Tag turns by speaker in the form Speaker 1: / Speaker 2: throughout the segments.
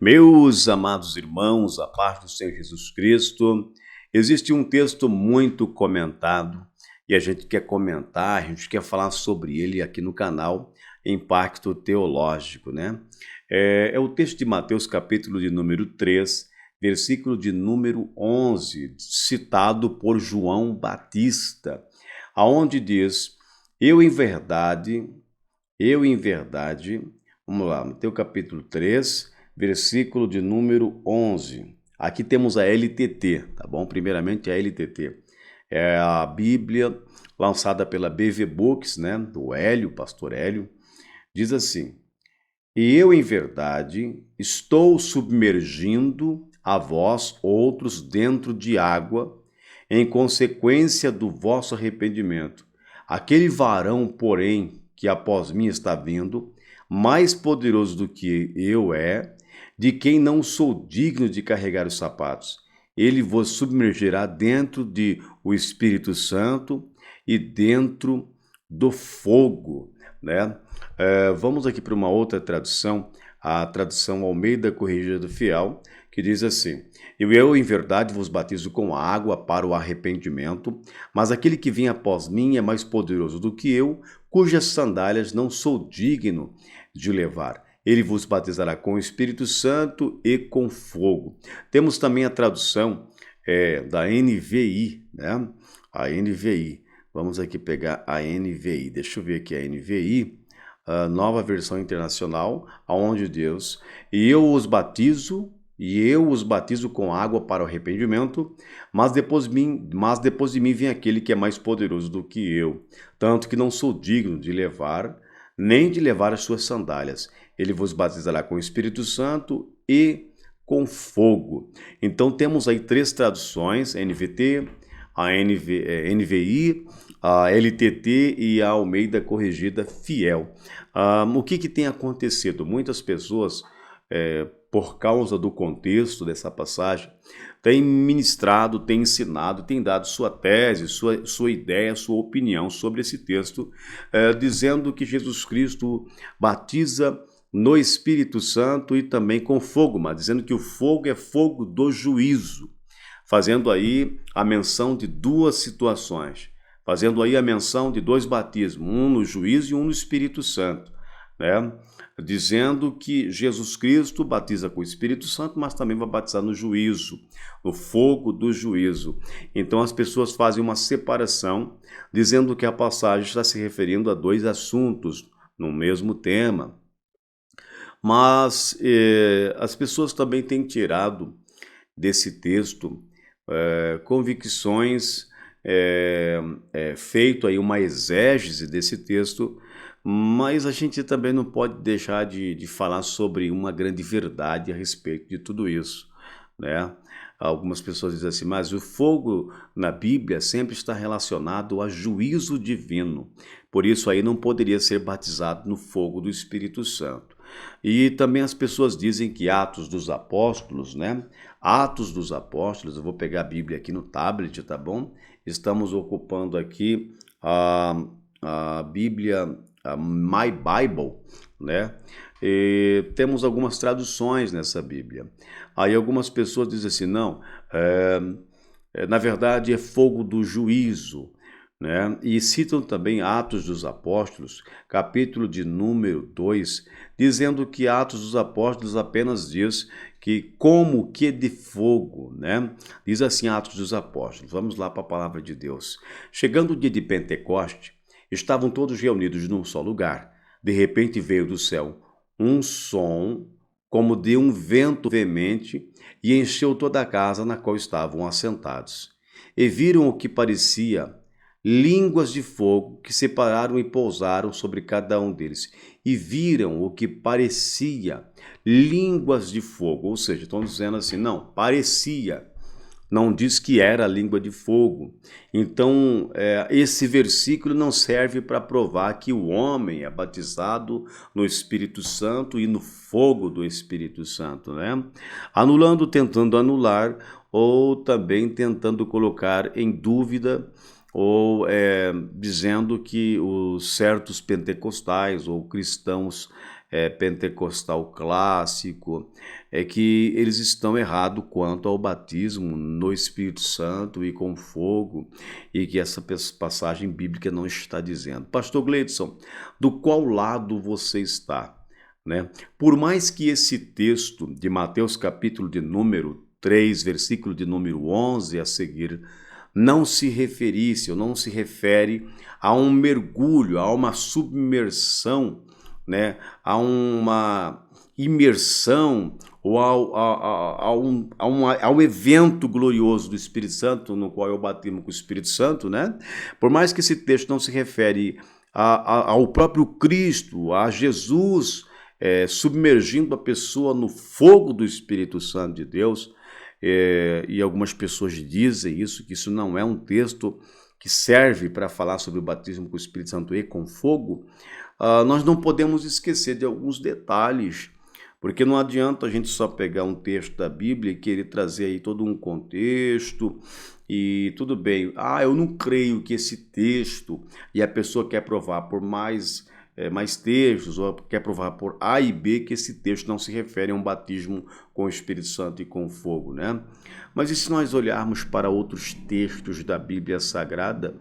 Speaker 1: Meus amados irmãos, a paz do Senhor Jesus Cristo, existe um texto muito comentado e a gente quer comentar, a gente quer falar sobre ele aqui no canal Impacto Teológico, né? É o texto de Mateus, capítulo de número 3, versículo de número 11, citado por João Batista, aonde diz: eu em verdade, vamos lá, Mateus capítulo 3, versículo de número 11. Aqui temos a LTT, tá bom? Primeiramente a LTT. É a Bíblia lançada pela BV Books, né? Do Hélio, pastor Hélio. Diz assim: E eu em verdade estou submergindo a vós outros dentro de água, em consequência do vosso arrependimento. Aquele varão, porém, que após mim está vindo, mais poderoso do que eu de quem não sou digno de carregar os sapatos. Ele vos submergirá dentro de o Espírito Santo e dentro do fogo, né? Vamos aqui para uma outra tradução, a tradução Almeida Corrigida do Fiel, que diz assim: Eu em verdade vos batizo com água para o arrependimento, mas aquele que vem após mim é mais poderoso do que eu, cujas sandálias não sou digno de levar. Ele vos batizará com o Espírito Santo e com fogo. Temos também a tradução da NVI, né? A NVI. Vamos aqui pegar a NVI. Deixa eu ver aqui a NVI, a Nova Versão Internacional, aonde Deus: E eu os batizo com água para o arrependimento, mas depois de mim vem aquele que é mais poderoso do que eu, tanto que não sou digno de levar, nem de levar as suas sandálias. Ele vos batizará com o Espírito Santo e com fogo. Então temos aí três traduções: NVT, a NVI, a LTT e a Almeida Corrigida Fiel. O que tem acontecido? Muitas pessoas, por causa do contexto dessa passagem, têm ministrado, têm ensinado, têm dado sua tese, sua ideia, sua opinião sobre esse texto, dizendo que Jesus Cristo batiza no Espírito Santo e também com fogo, mas dizendo que o fogo é fogo do juízo, fazendo aí a menção de duas situações, fazendo aí a menção de dois batismos, um no juízo e um no Espírito Santo, né? Dizendo que Jesus Cristo batiza com o Espírito Santo, mas também vai batizar no juízo, no fogo do juízo. Então as pessoas fazem uma separação, dizendo que a passagem está se referindo a dois assuntos no mesmo tema. Mas as pessoas também têm tirado desse texto convicções, feito aí uma exégese desse texto, mas a gente também não pode deixar de falar sobre uma grande verdade a respeito de tudo isso, né? Algumas pessoas dizem assim: mas o fogo na Bíblia sempre está relacionado a juízo divino, por isso aí não poderia ser batizado no fogo do Espírito Santo. E também as pessoas dizem que Atos dos Apóstolos, né? Atos dos Apóstolos, eu vou pegar a Bíblia aqui no tablet, tá bom? Estamos ocupando aqui a Bíblia, a My Bible, né? E temos algumas traduções nessa Bíblia. Aí algumas pessoas dizem assim: não, na verdade é fogo do juízo, né? E citam também Atos dos Apóstolos, capítulo de número 2, dizendo que Atos dos Apóstolos apenas diz que como que de fogo, né? Diz assim Atos dos Apóstolos. Vamos lá para a palavra de Deus. Chegando o dia de Pentecoste, estavam todos reunidos num só lugar. De repente veio do céu um som como de um vento veemente e encheu toda a casa na qual estavam assentados. E viram o que parecia línguas de fogo que separaram e pousaram sobre cada um deles. E viram o que parecia línguas de fogo, ou seja, estão dizendo assim, não, parecia, não diz que era a língua de fogo. Então, esse versículo não serve para provar que o homem é batizado no Espírito Santo e no fogo do Espírito Santo, né? Anulando, tentando anular, ou também tentando colocar em dúvida, ou dizendo que os certos pentecostais ou cristãos pentecostal clássico, é que eles estão errados quanto ao batismo no Espírito Santo e com fogo, e que essa passagem bíblica não está dizendo. Pastor Gleidson, do qual lado você está? Né? Por mais que esse texto de Mateus capítulo de número 3, versículo de número 11 a seguir, não se referisse ou não se refere a um mergulho, a uma submersão, né? A uma imersão ou ao evento glorioso do Espírito Santo, no qual eu batismo com o Espírito Santo, né? Por mais que esse texto não se refere ao próprio Cristo, a Jesus, submergindo a pessoa no fogo do Espírito Santo de Deus, e algumas pessoas dizem isso, que isso não é um texto que serve para falar sobre o batismo com o Espírito Santo e com fogo. Nós não podemos esquecer de alguns detalhes, porque não adianta a gente só pegar um texto da Bíblia e querer trazer aí todo um contexto, e tudo bem, eu não creio que esse texto, e a pessoa quer provar por mais textos, ou quer provar por A e B que esse texto não se refere a um batismo com o Espírito Santo e com fogo, né? Mas e se nós olharmos para outros textos da Bíblia Sagrada,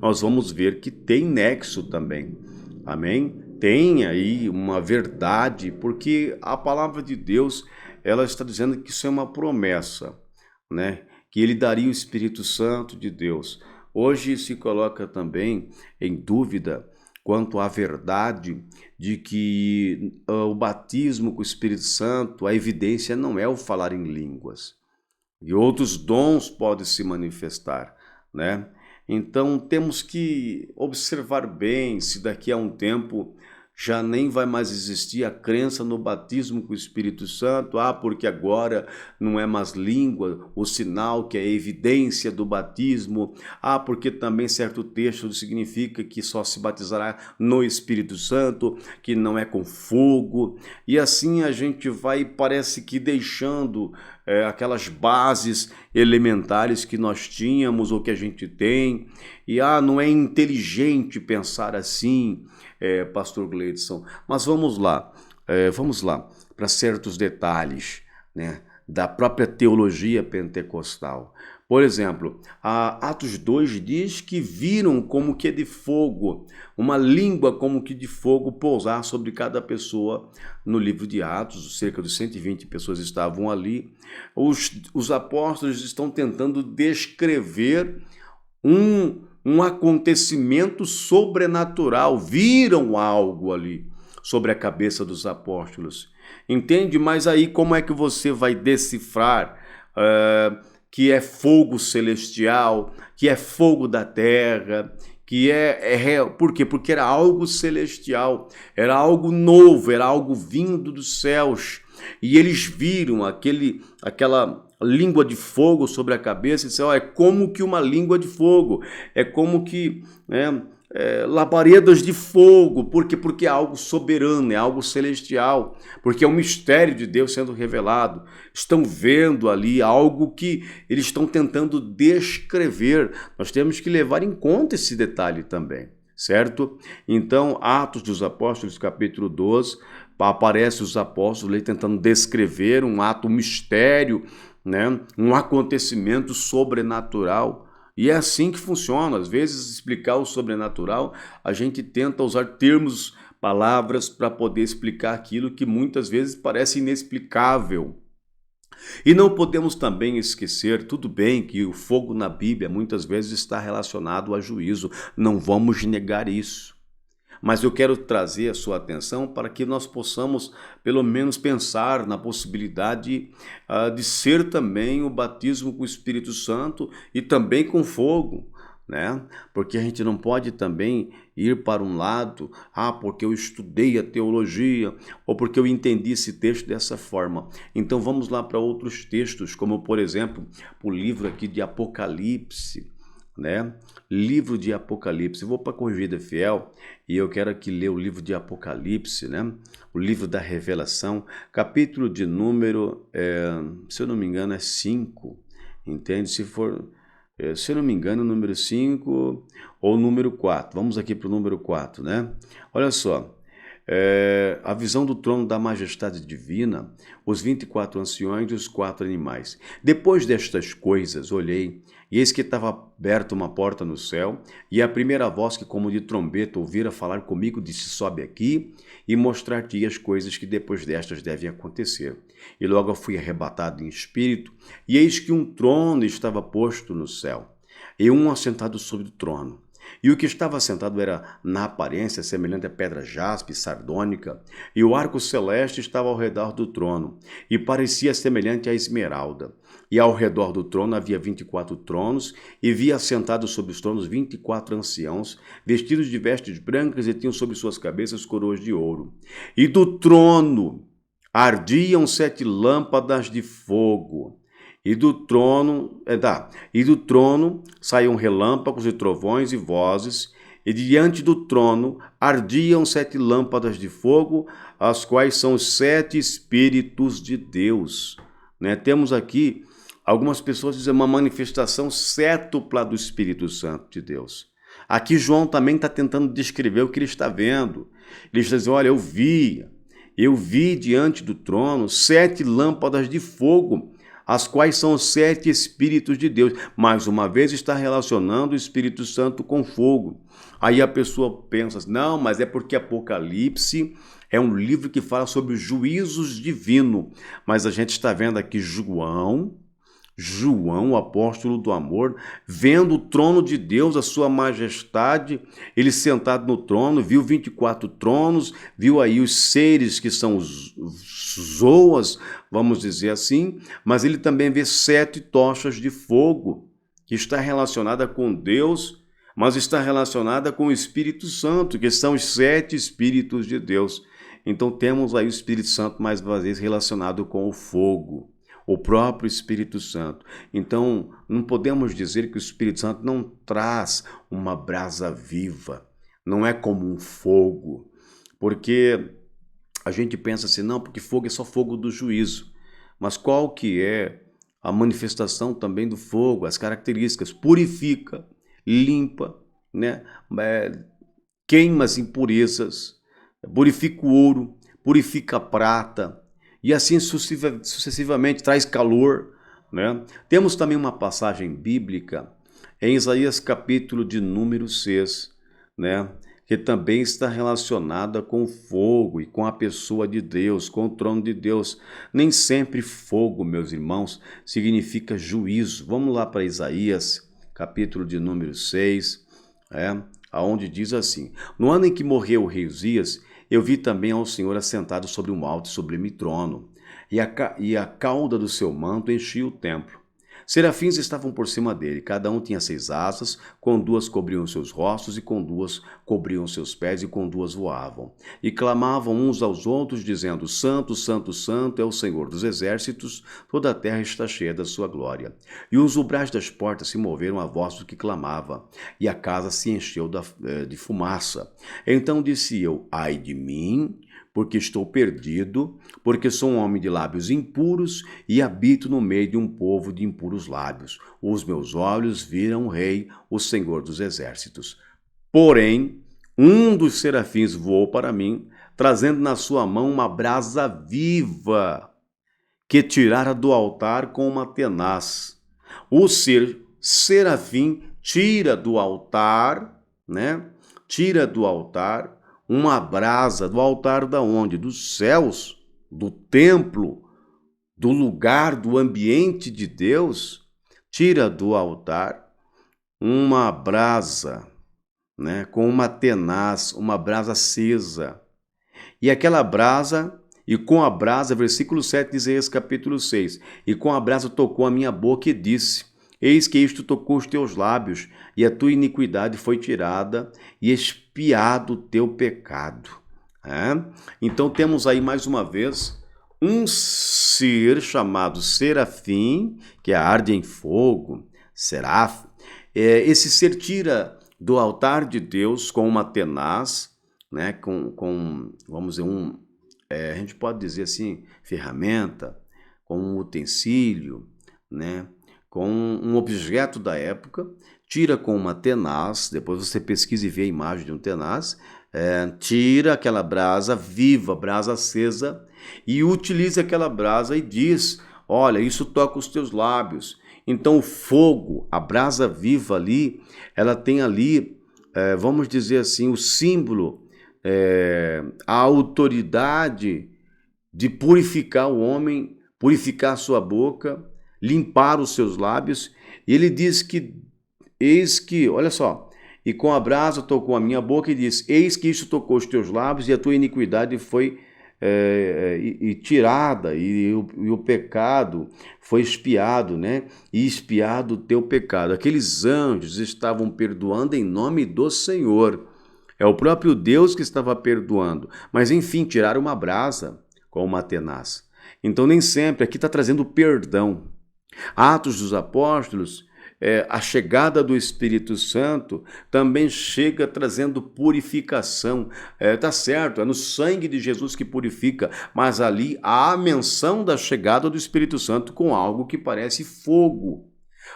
Speaker 1: nós vamos ver que tem nexo também, amém? Tem aí uma verdade, porque a palavra de Deus, ela está dizendo que isso é uma promessa, né? Que ele daria o Espírito Santo de Deus. Hoje se coloca também em dúvida quanto à verdade de que o batismo com o Espírito Santo, a evidência não é o falar em línguas. E outros dons podem se manifestar, né? Então temos que observar bem se daqui a um tempo já nem vai mais existir a crença no batismo com o Espírito Santo, porque agora não é mais língua, o sinal que é a evidência do batismo, porque também certo texto significa que só se batizará no Espírito Santo, que não é com fogo, e assim a gente vai, parece que deixando aquelas bases elementares que nós tínhamos ou que a gente tem, e não é inteligente pensar assim, Pastor Gleidson. Mas vamos lá para certos detalhes, né, da própria teologia pentecostal. Por exemplo, Atos 2 diz que viram como que de fogo, uma língua como que de fogo pousar sobre cada pessoa no livro de Atos. Cerca de 120 pessoas estavam ali. Os apóstolos estão tentando descrever um acontecimento sobrenatural, viram algo ali sobre a cabeça dos apóstolos. Entende? Mas aí como é que você vai decifrar que é fogo celestial, que é fogo da terra, que por quê? Porque era algo celestial, era algo novo, era algo vindo dos céus, e eles viram aquela língua de fogo sobre a cabeça e disseram, é como que uma língua de fogo, é como que labaredas de fogo, porque é algo soberano, é algo celestial, porque é um mistério de Deus sendo revelado. Estão vendo ali algo que eles estão tentando descrever. Nós temos que levar em conta esse detalhe também, certo? Então, Atos dos Apóstolos, capítulo 12, aparece os apóstolos ali tentando descrever um ato, um mistério, né? Um acontecimento sobrenatural. E é assim que funciona. Às vezes, explicar o sobrenatural, a gente tenta usar termos, palavras para poder explicar aquilo que muitas vezes parece inexplicável. E não podemos também esquecer, tudo bem que o fogo na Bíblia muitas vezes está relacionado a juízo, não vamos negar isso. Mas eu quero trazer a sua atenção para que nós possamos, pelo menos, pensar na possibilidade de ser também o batismo com o Espírito Santo e também com fogo, né? Porque a gente não pode também ir para um lado, porque eu estudei a teologia ou porque eu entendi esse texto dessa forma. Então vamos lá para outros textos, como por exemplo, o livro aqui de Apocalipse, né? Livro de Apocalipse. Eu vou para a Corrigida Fiel e eu quero aqui ler o livro de Apocalipse, né? O livro da Revelação, capítulo de número, se eu não me engano, é 5, entende? Se eu não me engano, número 5 ou número 4. Vamos aqui para o número 4, né? Olha só. a visão do trono da majestade divina, os 24 anciões e os 4 animais. Depois destas coisas, olhei, e eis que estava aberta uma porta no céu, e a primeira voz que como de trombeta ouvira falar comigo disse, sobe aqui e mostrar-te as coisas que depois destas devem acontecer. E logo eu fui arrebatado em espírito, e eis que um trono estava posto no céu, e um assentado sobre o trono. E o que estava sentado era, na aparência, semelhante a pedra jaspe, sardônica, e o arco celeste estava ao redor do trono, e parecia semelhante à esmeralda. E ao redor do trono havia 24 tronos, e via assentados sobre os tronos 24 anciãos, vestidos de vestes brancas, e tinham sobre suas cabeças coroas de ouro. E do trono ardiam 7 lâmpadas de fogo. E do trono saíam relâmpagos e trovões e vozes, e diante do trono ardiam 7 lâmpadas de fogo, as quais são os 7 Espíritos de Deus. Temos aqui algumas pessoas dizem uma manifestação cétupla do Espírito Santo de Deus. Aqui João também está tentando descrever o que ele está vendo. Ele está dizendo, olha, eu vi diante do trono 7 lâmpadas de fogo, as quais são os 7 Espíritos de Deus. Mais uma vez está relacionando o Espírito Santo com fogo. Aí a pessoa pensa, não, mas é porque Apocalipse é um livro que fala sobre os juízos divinos. Mas a gente está vendo aqui João, o apóstolo do amor, vendo o trono de Deus, a sua majestade, ele sentado no trono, viu 24 tronos, viu aí os seres que são os zoas, vamos dizer assim, mas ele também vê 7 tochas de fogo, que está relacionada com Deus, mas está relacionada com o Espírito Santo, que são os 7 Espíritos de Deus. Então temos aí o Espírito Santo mais uma vez relacionado com o fogo, o próprio Espírito Santo. Então, não podemos dizer que o Espírito Santo não traz uma brasa viva, não é como um fogo, porque a gente pensa assim, não, porque fogo é só fogo do juízo. Mas qual que é a manifestação também do fogo, as características? Purifica, limpa, queima as impurezas, purifica o ouro, purifica a prata, e assim sucessivamente traz calor. Temos também uma passagem bíblica em Isaías capítulo de número 6, que também está relacionada com o fogo e com a pessoa de Deus, com o trono de Deus. Nem sempre fogo, meus irmãos, significa juízo. Vamos lá para Isaías capítulo de número 6, onde diz assim, no ano em que morreu o rei Uzias, eu vi também ao Senhor assentado sobre um alto e sublime trono, e a cauda do seu manto enchia o templo. Serafins estavam por cima dele, cada um tinha 6 asas, com 2 cobriam seus rostos, e com 2 cobriam seus pés, e com 2 voavam. E clamavam uns aos outros, dizendo, Santo, Santo, Santo é o Senhor dos exércitos, toda a terra está cheia da sua glória. E os umbrais das portas se moveram à voz do que clamava, e a casa se encheu de fumaça. Então disse eu, ai de mim, porque estou perdido, porque sou um homem de lábios impuros e habito no meio de um povo de impuros lábios. Os meus olhos viram o Rei, o Senhor dos exércitos. Porém, um dos serafins voou para mim, trazendo na sua mão uma brasa viva, que tirara do altar com uma tenaz. O serafim tira do altar, Tira do altar uma brasa do altar da onde? Dos céus, do templo, do lugar, do ambiente de Deus. Tira do altar uma brasa, com uma tenaz, uma brasa acesa. E aquela brasa, e com a brasa, versículo 7 de Isaías capítulo 6, e com a brasa tocou a minha boca e disse, eis que isto tocou os teus lábios, e a tua iniquidade foi tirada, e expiado o teu pecado. Então temos aí mais uma vez um ser chamado serafim, que arde em fogo, seraf. Esse ser tira do altar de Deus com uma tenaz, vamos dizer, a gente pode dizer assim, ferramenta, com um utensílio, com um objeto da época, tira com uma tenaz, depois você pesquisa e vê a imagem de um tenaz, tira aquela brasa viva, brasa acesa, e utiliza aquela brasa e diz: olha, isso toca os teus lábios. Então o fogo, a brasa viva ali, ela tem ali, vamos dizer assim, o símbolo, a autoridade de purificar o homem, purificar a sua boca, limpar os seus lábios. E ele diz que, eis que, olha só, e com a brasa tocou a minha boca e diz: eis que isto tocou os teus lábios e a tua iniquidade foi tirada, e o pecado foi expiado, né? E expiado o teu pecado. Aqueles anjos estavam perdoando em nome do Senhor. É o próprio Deus que estava perdoando. Mas enfim, tiraram uma brasa com uma tenaz. Então nem sempre, aqui está trazendo perdão. Atos dos Apóstolos, a chegada do Espírito Santo também chega trazendo purificação. Tá certo, é no sangue de Jesus que purifica, mas ali há a menção da chegada do Espírito Santo com algo que parece fogo,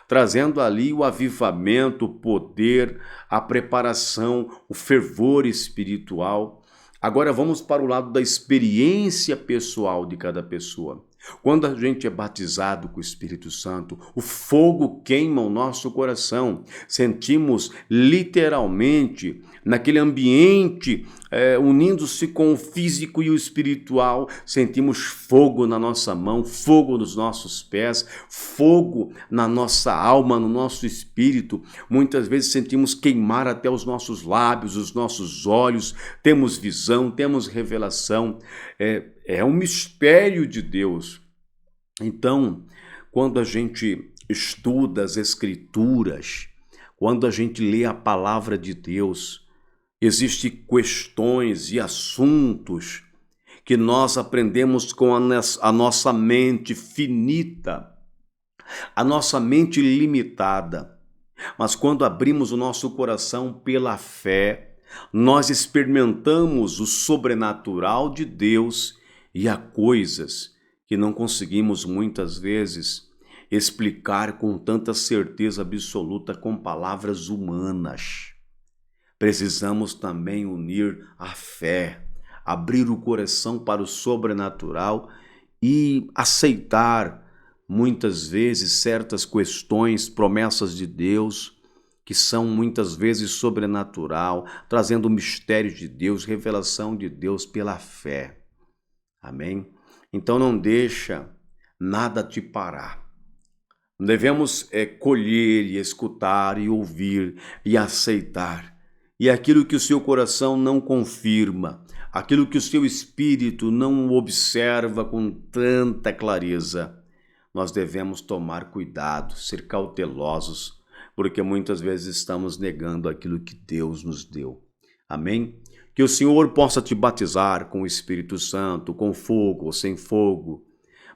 Speaker 1: trazendo ali o avivamento, o poder, a preparação, o fervor espiritual. Agora vamos para o lado da experiência pessoal de cada pessoa. Quando a gente é batizado com o Espírito Santo, o fogo queima o nosso coração. Sentimos literalmente naquele ambiente, unindo-se com o físico e o espiritual, sentimos fogo na nossa mão, fogo nos nossos pés, fogo na nossa alma, no nosso espírito. Muitas vezes sentimos queimar até os nossos lábios, os nossos olhos, temos visão, temos revelação. É um mistério de Deus. Então, quando a gente estuda as Escrituras, quando a gente lê a palavra de Deus, existem questões e assuntos que nós aprendemos com a nossa mente finita, a nossa mente limitada. Mas quando abrimos o nosso coração pela fé, nós experimentamos o sobrenatural de Deus e há coisas que não conseguimos muitas vezes explicar com tanta certeza absoluta com palavras humanas. Precisamos também unir a fé, abrir o coração para o sobrenatural e aceitar muitas vezes certas questões, promessas de Deus, que são muitas vezes sobrenatural, trazendo o mistério de Deus, revelação de Deus pela fé. Amém? Então não deixa nada te parar. Devemos colher e escutar e ouvir e aceitar. E aquilo que o seu coração não confirma, aquilo que o seu espírito não observa com tanta clareza, nós devemos tomar cuidado, ser cautelosos, porque muitas vezes estamos negando aquilo que Deus nos deu. Amém? Que o Senhor possa te batizar com o Espírito Santo, com fogo ou sem fogo,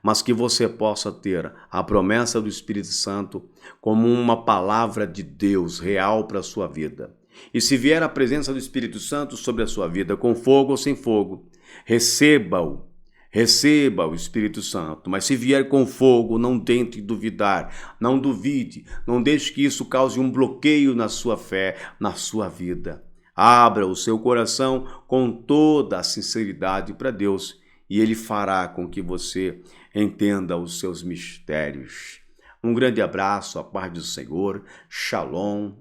Speaker 1: mas que você possa ter a promessa do Espírito Santo como uma palavra de Deus real para a sua vida. E se vier a presença do Espírito Santo sobre a sua vida, com fogo ou sem fogo, receba-o. Receba o Espírito Santo, mas se vier com fogo, não tente duvidar, não duvide, não deixe que isso cause um bloqueio na sua fé, na sua vida. Abra o seu coração com toda a sinceridade para Deus e Ele fará com que você entenda os seus mistérios. Um grande abraço, a paz do Senhor, Shalom,